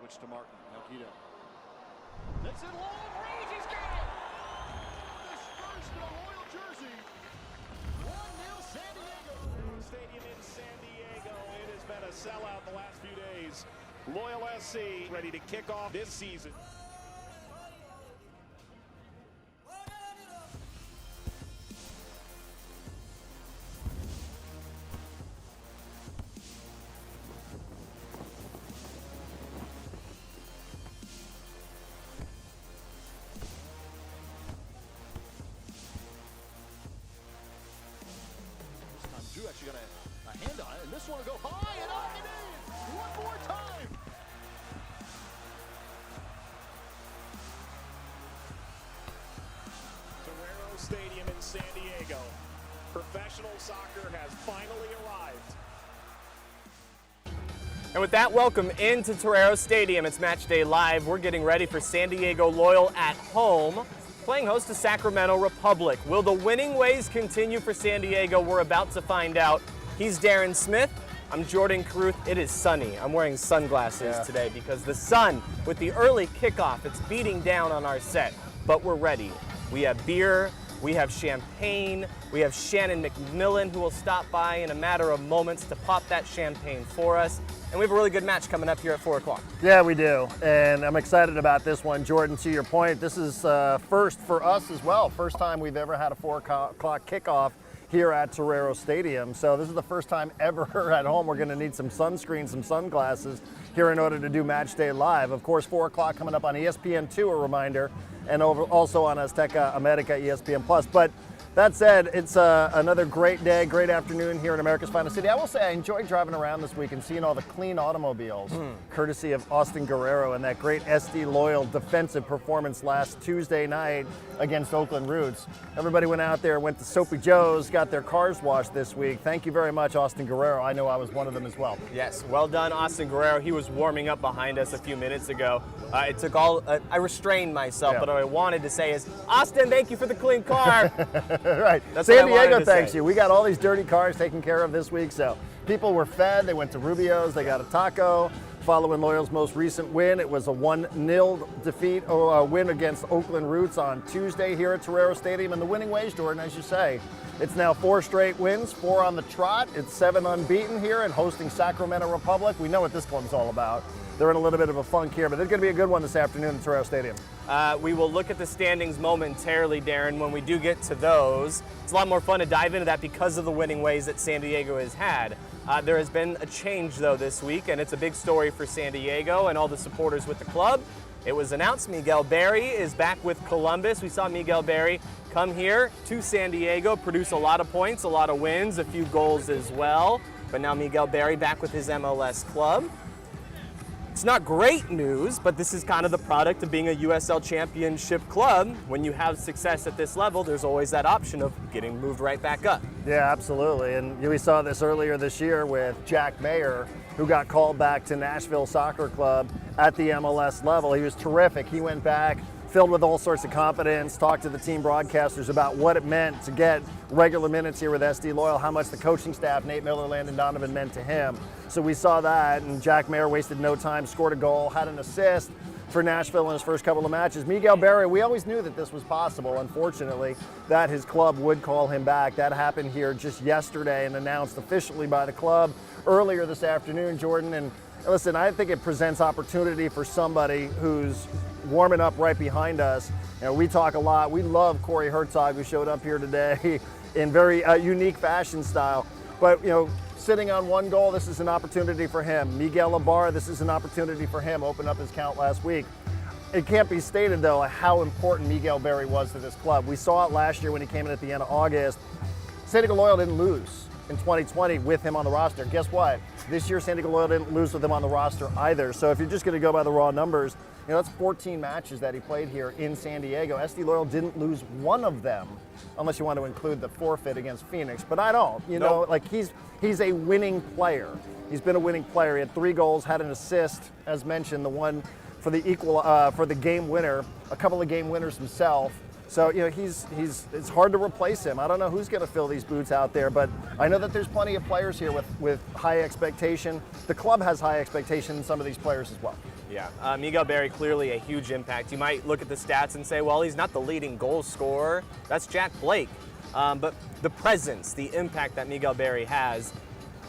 Switch to Martin. Melquito. That's it long range. He's got it. Dispersed in a Loyal jersey. 1-0 San Diego. Stadium in San Diego. It has been a sellout the last few days. Loyal SC ready to kick off this season. Drew actually got a hand on it, and this one will go high and up it is! One more time! Torero Stadium in San Diego. Professional soccer has finally arrived. And with that, welcome into Torero Stadium. It's Matchday Live. We're getting ready for San Diego Loyal at home, playing host to Sacramento Republic. Will the winning ways continue for San Diego? We're about to find out. He's Darren Smith. I'm Jordan Caruth. It is sunny. I'm wearing sunglasses today because the sun, with the early kickoff, it's beating down on our set. But we're ready. We have beer, we have champagne, we have Shannon McMillan who will stop by in a matter of moments to pop that champagne for us. And we have a really good match coming up here at 4 o'clock. Yeah, we do. And I'm excited about this one. Jordan, to your point, this is first for us as well. First time we've ever had a 4 o'clock kickoff here at Torero Stadium. So this is the first time ever at home. We're going to need some sunscreen, some sunglasses here in order to do Matchday Live. Of course, 4 o'clock coming up on ESPN2, a reminder, and also on Azteca America ESPN+. But that said, it's another great day, great afternoon here in America's finest city. I will say I enjoyed driving around this week and seeing all the clean automobiles, courtesy of Austin Guerrero and that great SD Loyal defensive performance last Tuesday night against Oakland Roots. Everybody went out there, went to Soapy Joe's, got their cars washed this week. Thank you very much, Austin Guerrero. I know I was one of them as well. Yes, well done, Austin Guerrero. He was warming up behind us a few minutes ago. It took all, I restrained myself, but what I wanted to say is, Austin, thank you for the clean car. Right. That's San Diego thanks you. We got all these dirty cars taken care of this week, so people were fed. They went to Rubio's. They got a taco. Following Loyal's most recent win, it was a 1-0 defeat, a win against Oakland Roots on Tuesday here at Torero Stadium. And the winning ways, Jordan, as you say, it's now 4 straight wins, 4 on the trot. It's 7 unbeaten here and hosting Sacramento Republic. We know what this club's all about. They're in a little bit of a funk here, but it's going to be a good one this afternoon at Torero Stadium. We will look at the standings momentarily, Darren, when we do get to those. It's a lot more fun to dive into that because of the winning ways that San Diego has had. There has been a change, though, this week, and it's a big story for San Diego and all the supporters with the club. It was announced Miguel Berry is back with Columbus. We saw Miguel Berry come here to San Diego, produce a lot of points, a lot of wins, a few goals as well. But now Miguel Berry back with his MLS club. It's not great news, but this is kind of the product of being a USL Championship club. When you have success at this level, there's always that option of getting moved right back up. Yeah, absolutely. And we saw this earlier this year with Jack Mayer, who got called back to Nashville Soccer Club at the MLS level. He was terrific. He went back, filled with all sorts of confidence, talked to the team broadcasters about what it meant to get regular minutes here with SD Loyal, how much the coaching staff, Nate Miller, Landon Donovan, meant to him. So we saw that, and Jack Mayer wasted no time, scored a goal, had an assist for Nashville in his first couple of matches. Miguel Berry, we always knew that this was possible, unfortunately, that his club would call him back. That happened here just yesterday and announced officially by the club earlier this afternoon, Jordan. And listen, I think it presents opportunity for somebody who's warming up right behind us. You know, we talk a lot. We love Corey Herzog, who showed up here today in very unique fashion style. But, you know, sitting on 1 goal, this is an opportunity for him. Miguel Ibarra, this is an opportunity for him. Opened up his count last week. It can't be stated, though, how important Miguel Berry was to this club. We saw it last year when he came in at the end of August. San Diego Loyal didn't lose in 2020 with him on the roster. Guess what? This year, San Diego Loyal didn't lose with him on the roster either. So if you're just going to go by the raw numbers, you know, that's 14 matches that he played here in San Diego. SD Loyal didn't lose one of them, unless you want to include the forfeit against Phoenix. But I don't. You know, like he's a winning player. He's been a winning player. He had 3 goals, had an assist, as mentioned, the one for the game winner, a couple of game winners himself. So, you know, it's hard to replace him. I don't know who's going to fill these boots out there, but I know that there's plenty of players here with high expectation. The club has high expectation in some of these players as well. Yeah, Miguel Berry, clearly a huge impact. You might look at the stats and say, well, he's not the leading goal scorer. That's Jack Blake. But the presence, the impact that Miguel Berry has,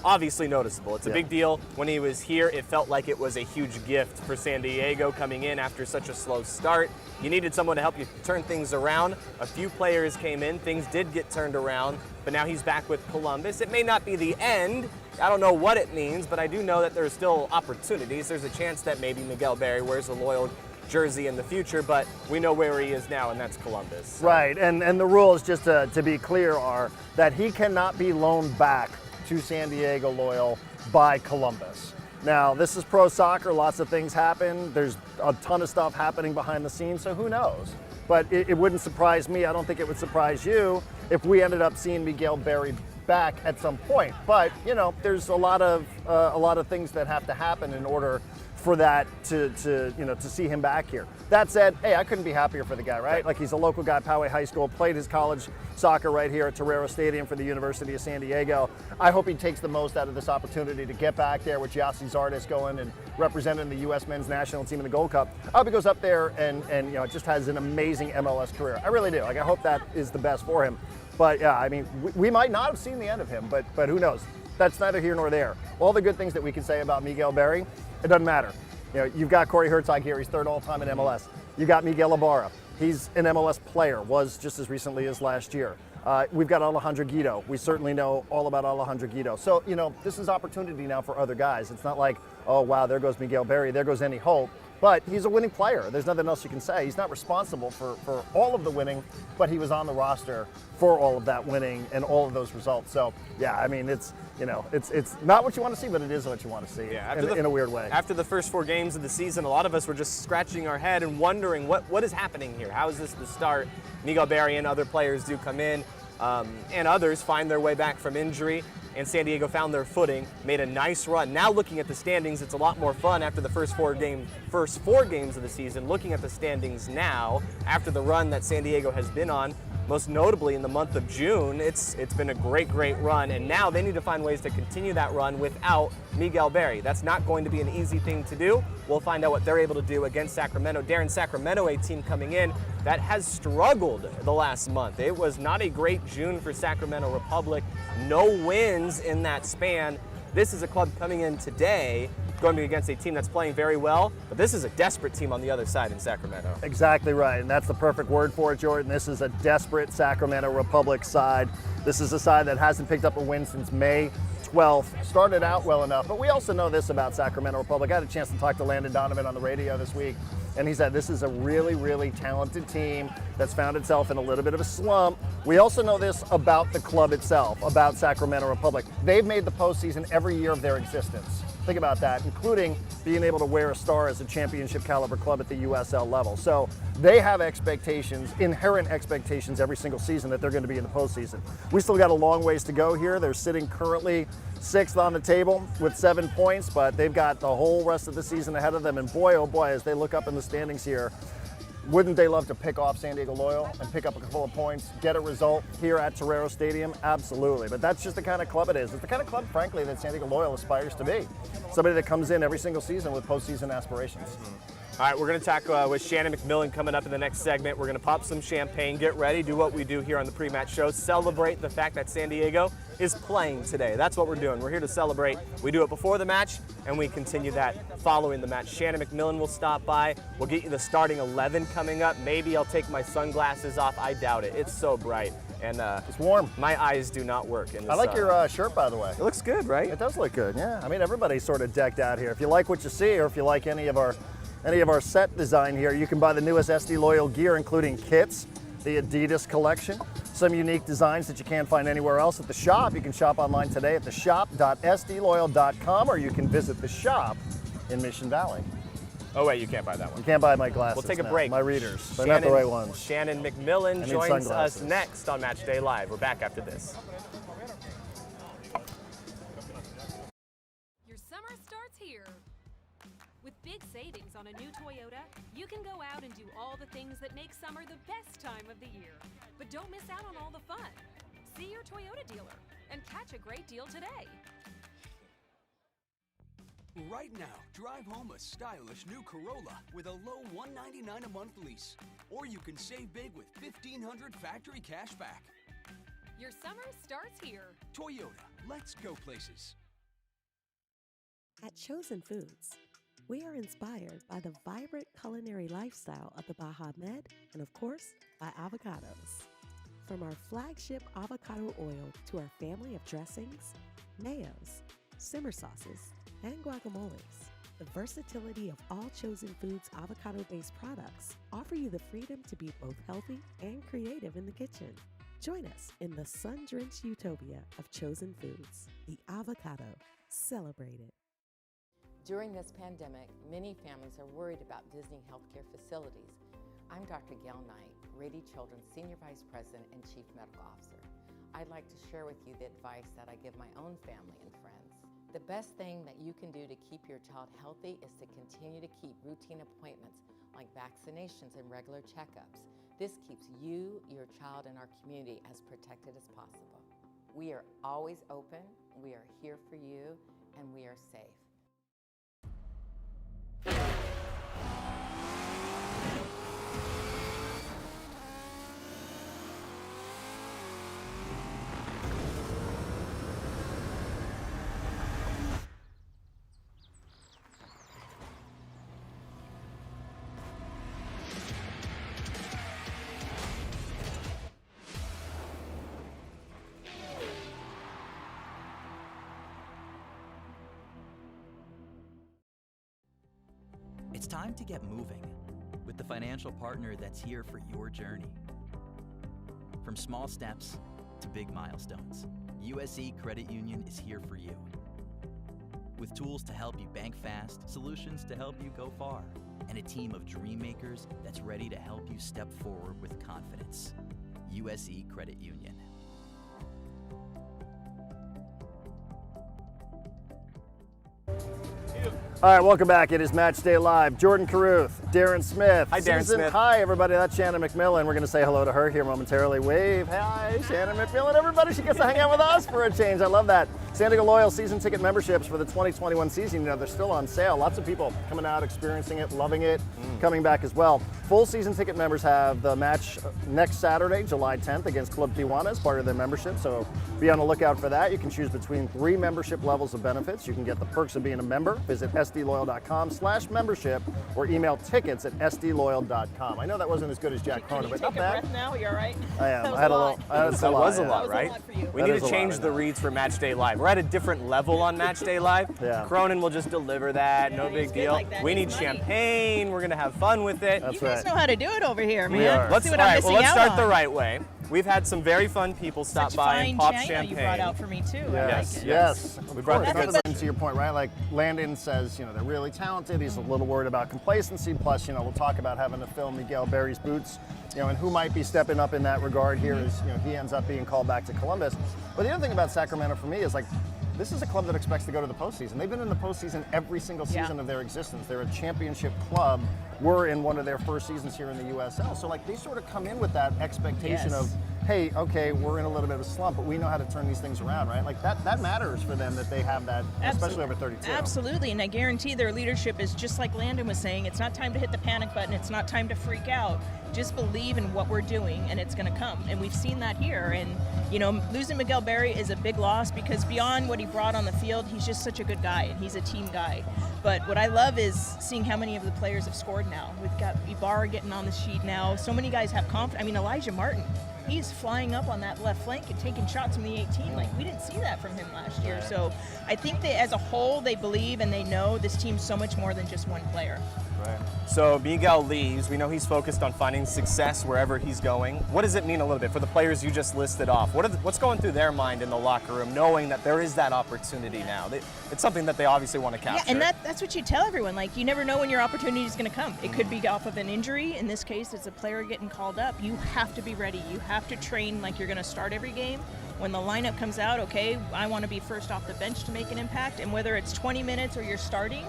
obviously noticeable. It's a big deal. When he was here, it felt like it was a huge gift for San Diego coming in after such a slow start. You needed someone to help you turn things around. A few players came in, things did get turned around, but now he's back with Columbus. It may not be the end. I don't know what it means, but I do know that there's still opportunities. There's a chance that maybe Miguel Berry wears a Loyal jersey in the future, but we know where he is now, and that's Columbus. Right, and the rules, just to be clear, are that he cannot be loaned back to San Diego Loyal by Columbus. Now, this is pro soccer, lots of things happen. There's a ton of stuff happening behind the scenes, so who knows? But it wouldn't surprise me, I don't think it would surprise you, if we ended up seeing Miguel Berry back at some point. But, you know, there's a lot of things that have to happen in order for that to see him back here. That said, hey, I couldn't be happier for the guy, right? Like, he's a local guy, Poway High School, played his college soccer right here at Torero Stadium for the University of San Diego. I hope he takes the most out of this opportunity to get back there with Yossi Zardes going and representing the U.S. men's national team in the Gold Cup. I hope he goes up there and you know, just has an amazing MLS career. I really do. Like, I hope that is the best for him. But yeah, I mean, we might not have seen the end of him, but who knows? That's neither here nor there. All the good things that we can say about Miguel Berry, it doesn't matter. You know, you've got Corey Herzog here. He's third all-time in MLS. You got Miguel Ibarra. He's an MLS player, was just as recently as last year. We've got Alejandro Guido. We certainly know all about Alejandro Guido. So, you know, this is opportunity now for other guys. It's not like, oh, wow, there goes Miguel Berry, there goes any hope. But he's a winning player. There's nothing else you can say. He's not responsible for all of the winning, but he was on the roster for all of that winning and all of those results. So, yeah, I mean, it's, you know, it's not what you want to see, but it is what you want to see in a weird way. After the first 4 games of the season, a lot of us were just scratching our head and wondering what is happening here. How is this the start? Miguel Berry and other players do come in, and others find their way back from injury. And San Diego found their footing, made a nice run. Now looking at the standings, it's a lot more fun after the first four games of the season. Looking at the standings now, after the run that San Diego has been on, most notably in the month of June, it's been a great run. And now they need to find ways to continue that run without Miguel Berry. That's not going to be an easy thing to do. We'll find out what they're able to do against Sacramento. Darren, Sacramento, a team coming in that has struggled the last month. It was not a great June for Sacramento Republic. No wins in that span. This is a club coming in today going to be against a team that's playing very well, but this is a desperate team on the other side in Sacramento. Exactly right, and that's the perfect word for it, Jordan. This is a desperate Sacramento Republic side. This is a side that hasn't picked up a win since May 12th. Started out well enough, but we also know this about Sacramento Republic. I had a chance to talk to Landon Donovan on the radio this week, and he said this is a really talented team that's found itself in a little bit of a slump. We also know this about the club itself, about Sacramento Republic. They've made the postseason every year of their existence. Think about that, including being able to wear a star as a championship caliber club at the USL level. So they have expectations, inherent expectations every single season that they're going to be in the postseason. We still got a long ways to go here. They're sitting currently 6th on the table with 7 points, but they've got the whole rest of the season ahead of them. And boy, oh boy, as they look up in the standings here, wouldn't they love to pick off San Diego Loyal and pick up a couple of points, get a result here at Torero Stadium? Absolutely. But that's just the kind of club it is. It's the kind of club, frankly, that San Diego Loyal aspires to be. Somebody that comes in every single season with postseason aspirations. All right, we're going to talk with Shannon McMillan coming up in the next segment. We're going to pop some champagne, get ready, do what we do here on the pre-match show, celebrate the fact that San Diego is playing today. That's what we're doing. We're here to celebrate. We do it before the match, and we continue that following the match. Shannon McMillan will stop by. We'll get you the starting 11 coming up. Maybe I'll take my sunglasses off. I doubt it. It's so bright. And it's warm. My eyes do not work in the I like sun. your shirt, by the way. It looks good, right? It does look good, yeah. I mean, everybody's sort of decked out here. If you like what you see, or if you like any of our set design here, you can buy the newest SD Loyal gear, including kits, the Adidas collection, some unique designs that you can't find anywhere else at the shop. You can shop online today at theshop.sdloyal.com, or you can visit the shop in Mission Valley. Oh wait, you can't buy that one. You can't buy my glasses. We'll take a now. break. My readers, but not the right ones. Shannon McMillan joins us next on Matchday Live. We're back after this. Your summer starts here. With big savings on a new Toyota, you can go out and do all the things that make summer the best time of the year. But don't miss out on all the fun. See your Toyota dealer and catch a great deal today. Right now, drive home a stylish new Corolla with a low $199 a month lease. Or you can save big with $1,500 factory cash back. Your summer starts here. Toyota, let's go places. At Chosen Foods, we are inspired by the vibrant culinary lifestyle of the Baja Med and, of course, by avocados. From our flagship avocado oil to our family of dressings, mayos, simmer sauces, and guacamoles, the versatility of all Chosen Foods avocado-based products offer you the freedom to be both healthy and creative in the kitchen. Join us in the sun-drenched utopia of Chosen Foods, the avocado. Celebrate it. During this pandemic, many families are worried about visiting healthcare facilities. I'm Dr. Gail Knight, Rady Children's Senior Vice President and Chief Medical Officer. I'd like to share with you the advice that I give my own family and friends. The best thing that you can do to keep your child healthy is to continue to keep routine appointments like vaccinations and regular checkups. This keeps you, your child, and our community as protected as possible. We are always open, we are here for you, and we are safe. It's time to get moving with the financial partner that's here for your journey. From small steps to big milestones, USE Credit Union is here for you. With tools to help you bank fast, solutions to help you go far, and a team of dream makers that's ready to help you step forward with confidence. USE Credit Union. All right, welcome back. It is Matchday Live. Jordan Carruth, Darren Smith. Hi, Darren Susan, Smith. Hi, everybody. That's Shannon McMillan. We're going to say hello to her here momentarily. Wave. Hi, Shannon McMillan. Everybody, she gets to hang out with us for a change. I love that. San Diego Loyal season ticket memberships for the 2021 season, they're still on sale. Lots of people coming out, experiencing it, loving it, coming back as well. Full season ticket members have the match next Saturday, July 10th, against Club Tijuana as part of their membership, so be on the lookout for that. You can choose between 3 membership levels of benefits. You can get the perks of being a member. Visit sdloyal.com/membership or email tickets at sdloyal.com. I know that wasn't as good as Jack Cronin, but not bad. Breath now? You all right? I am. That was I had a a lot. lot. That was a lot, That was a right? lot for you. We That need is to a change lot, I the know. reads for Matchday Live. We're at a different level on Matchday Live. Yeah. Cronin will just deliver that, no he's big good deal. like that. We He's need money. champagne. We're gonna have fun with it. That's You guys right. know how to do it over here, man. We are. Let's see what all I'm right, missing well, let's out start on. the right way. We've had some very fun people stop Such by fine and pop china champagne. you brought out for me too. I Yes, like it. Yes, We brought of the course. good- And to your point, right? Like Landon says, they're really talented. He's a little worried about complacency. Plus, we'll talk about having to fill Miguel Berry's boots, and who might be stepping up in that regard here as he ends up being called back to Columbus. But the other thing about Sacramento for me is this is a club that expects to go to the postseason. They've been in the postseason every single season of their existence. They're a championship club. We're in one of their first seasons here in the USL. So they sort of come in with that expectation of, hey, okay, we're in a little bit of a slump, but we know how to turn these things around, right? That matters for them that they have that, especially over 32. Absolutely, and I guarantee their leadership is just like Landon was saying. It's not time to hit the panic button. It's not time to freak out. Just believe in what we're doing, and it's going to come. And we've seen that here. And losing Miguel Berry is a big loss because beyond what he brought on the field, he's just such a good guy, and he's a team guy. But what I love is seeing how many of the players have scored now. We've got Ibarra getting on the sheet now. So many guys have confidence. I mean, Elijah Martin, he's flying up on that left flank and taking shots from the 18. We didn't see that from him last year. So I think that as a whole, they believe and they know this team's so much more than just one player. Right. So Miguel leaves. We know he's focused on finding success wherever he's going. What does it mean a little bit for the players you just listed off? What's going through their mind in the locker room, knowing that there is that opportunity now? It's something that they obviously want to capture. Yeah, and that's what you tell everyone. You never know when your opportunity is going to come. It could be off of an injury. In this case, it's a player getting called up. You have to be ready. You have to train like you're going to start every game. When the lineup comes out, okay, I want to be first off the bench to make an impact. And whether it's 20 minutes or you're starting,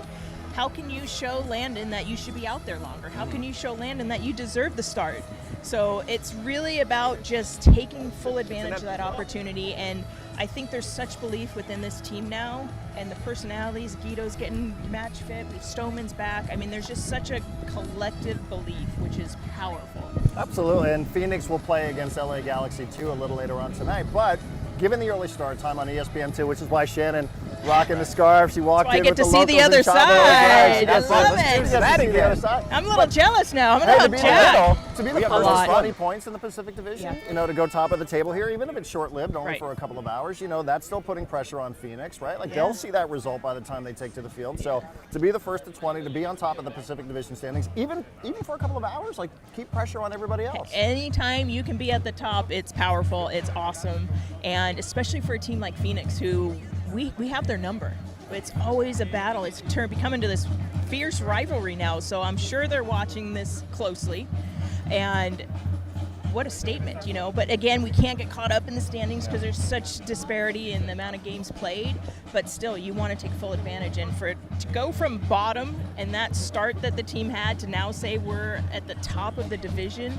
how can you show Landon that you should be out there longer? How can you show Landon that you deserve the start? So it's really about just taking full advantage of that opportunity, and I think there's such belief within this team now, and the personalities. Guido's getting match fit, Stoneman's back. I mean, there's just such a collective belief, which is powerful. Absolutely, and Phoenix will play against LA Galaxy 2 a little later on tonight, but given the early start time on ESPN2, which is why Shannon rocking the scarf, she walked in with the locals. I get to see the other side. I love it. I'm a little jealous now. I'm a little jacked. To be the first 20 points in the Pacific Division, you know, to go top of the table here, even if it's short-lived, only for a couple of hours, you know, that's still putting pressure on Phoenix, right? Like, they'll see that result by the time they take to the field. So to be the first to 20, to be on top of the Pacific Division standings, even for a couple of hours, like, keep pressure on everybody else. Anytime you can be at the top, it's powerful, it's awesome. And especially for a team like Phoenix, who we have their number. It's always a battle. It's becoming to this fierce rivalry now, so I'm sure they're watching this closely. And what a statement, you know. But again, we can't get caught up in the standings because there's such disparity in the amount of games played. But still, you want to take full advantage. And for it to go from bottom and that start that the team had to now say we're at the top of the division,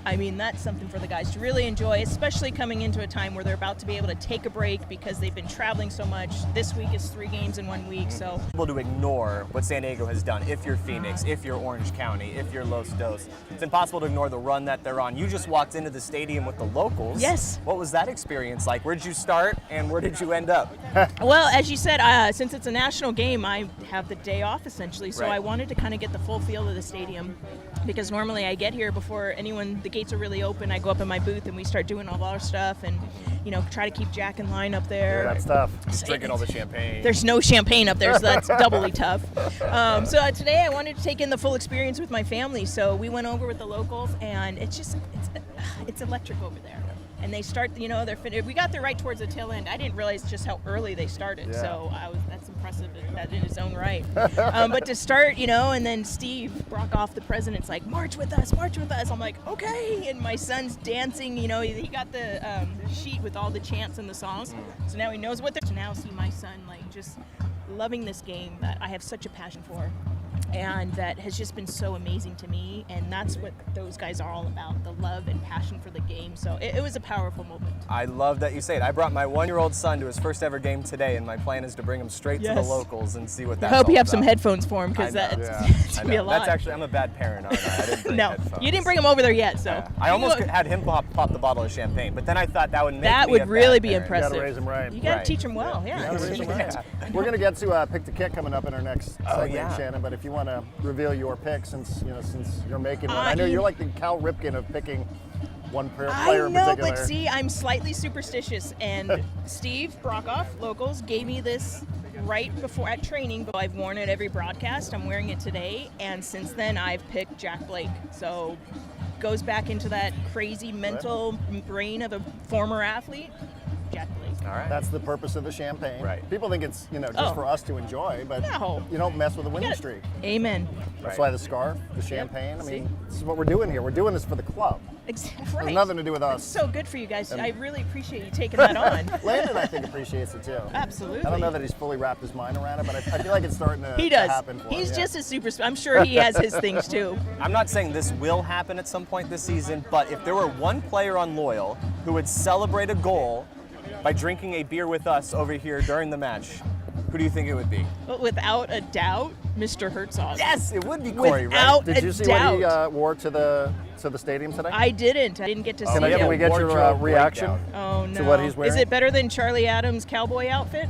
I mean, that's something for the guys to really enjoy, especially coming into a time where they're about to be able to take a break because they've been traveling so much. This week is 3 games in 1 week, so. Able to ignore what San Diego has done. If you're Phoenix, if you're Orange County, if you're Los Dos, it's impossible to ignore the run that they're on. You just walked into the stadium with the locals. Yes. What was that experience like? Where did you start and where did you end up? Well, as you said, since it's a national game, I have the day off essentially, so I wanted to kind of get the full feel of the stadium because normally I get here before the gates are really open. I go up in my booth and we start doing all our stuff and, you know, try to keep Jack in line up there. Yeah, that's tough. Just drinking all the champagne. There's no champagne up there, so that's doubly tough. So today I wanted to take in the full experience with my family, so we went over with the locals, and it's electric over there. And they start, you know, we got there right towards the tail end. I didn't realize just how early they started, so that's impressive in its own right. But to start, you know, and then Steve Brokoff, the president's like, march with us. I'm like, okay. And my son's dancing, you know, he got the sheet with all the chants and the songs. So now he knows what they're, to now see my son, like, just loving this game that I have such a passion for. And that has just been so amazing to me, and that's what those guys are all about, the love and passion for the game. So it was a powerful moment. I love that you say it. I brought my 1-year-old son to his first ever game today, and my plan is to bring him straight to the locals and see what that's all I hope you have about. some headphones for him, because that's it's going to be a lot. That's actually, I'm a bad parent, aren't I? I didn't bring headphones. You didn't bring him over there yet, so. I almost had him pop the bottle of champagne, but then I thought that would make that me would a really bad be parent. impressive. You gotta raise him right. You gotta teach him well, yeah. You gotta raise him right. We're gonna get to Pick the Kick coming up in our next segment, Shannon, but if you want to reveal your pick, since you're making one. I know you're like the Cal Ripken of picking one player in particular. I know, but see, I'm slightly superstitious, and Steve Brokoff, locals, gave me this right before at training, but I've worn it every broadcast. I'm wearing it today, and since then I've picked Jack Blake. So goes back into that crazy mental brain of a former athlete, Jack Blake. All right. That's the purpose of the champagne. Right. People think it's just for us to enjoy, but you don't mess with a winning streak. Amen. That's why the scarf, the champagne. I mean, this is what we're doing here. We're doing this for the club. Exactly. It has nothing to do with us. It's so good for you guys. I really appreciate you taking that on. Landon, I think, appreciates it too. Absolutely. I don't know that he's fully wrapped his mind around it, but I feel like it's starting to happen for him. He's just a super. I'm sure he has his things too. I'm not saying this will happen at some point this season, but if there were one player on Loyal who would celebrate a goal by drinking a beer with us over here during the match, who do you think it would be? But without a doubt, Mr. Herzog. Yes, it would be Corey, without right? Did you see what he wore to the stadium today? I didn't get to see it. Can we get your reaction Oh no. to what he's wearing? Is it better than Charlie Adams' cowboy outfit?